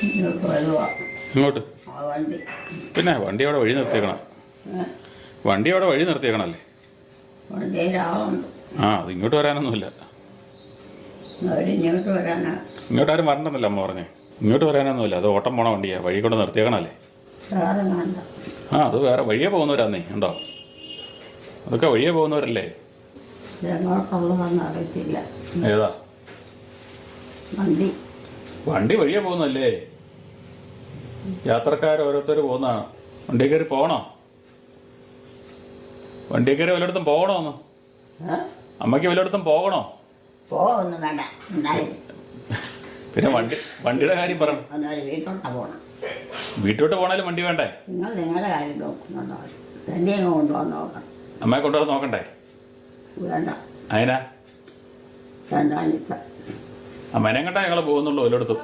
ഇങ്ങോട്ട് വരുവാ. ഇങ്ങോട്ട് ആ വണ്ടി. പിന്നെ വണ്ടി അവിടെ വഴി നിർത്തിയേക്കണം. വണ്ടി അവിടെ വഴി നിർത്തിയേക്കണല്ലേ. വണ്ടിയിൽ ആളുണ്ട്. അത് ഇങ്ങോട്ട് വരാനൊന്നുമില്ല. അവരിങ്ങോട്ട് വരാനാ. ഇങ്ങോട്ടാരും വരണ്ടെന്നല്ല അമ്മ പറഞ്ഞേ. ഇങ്ങോട്ട് വരാനൊന്നുമില്ല. അത് ഓട്ടം പോണ വണ്ടിയാ. വഴി കൊണ്ട് നിർത്തിയേക്കണല്ലേ. വേറെ വേണ്ട. അത് വേറെ വഴിയേ പോകുന്നവരാന്നേ. ഉണ്ടോ? അതൊക്കെ വഴിയേ പോകുന്നവരല്ലേ. ഇതെങ്ങോട്ടുള്ളതെന്ന് അറിയത്തില്ല. ഏതാ വണ്ടി? വണ്ടി വഴിയേ പോകുന്നല്ലേ. യാത്രക്കാർ ഓരോരുത്തർ പോകുന്നതാണ്. വണ്ടി കയറി പോകണോ? വണ്ടി കയറി വല്ലയിടത്തും പോകണോന്ന്? അമ്മയ്ക്ക് വല്ലയിടത്തും പോകണോ? പോകൊന്നും വേണ്ട. പിന്നെ വണ്ടിയുടെ കാര്യം പറ. വീട്ടോട്ടാ പോണം. വീട്ടോട്ട് പോണാലും വണ്ടി വേണ്ടേ? നിങ്ങൾ നിങ്ങളുടെ കാര്യം നോക്കുന്നുണ്ടോ? എന്നെ അങ്ങ് കൊണ്ടുവന്ന് നോക്കണം. അമ്മയെ കൊണ്ടുവന്ന് നോക്കണ്ടേ? വേണ്ട. അതിനാ വേണ്ട. അമ്മേനെ കണ്ടാ ഞങ്ങൾ പോകുന്നുള്ളൂ വല്ലയിടത്തും.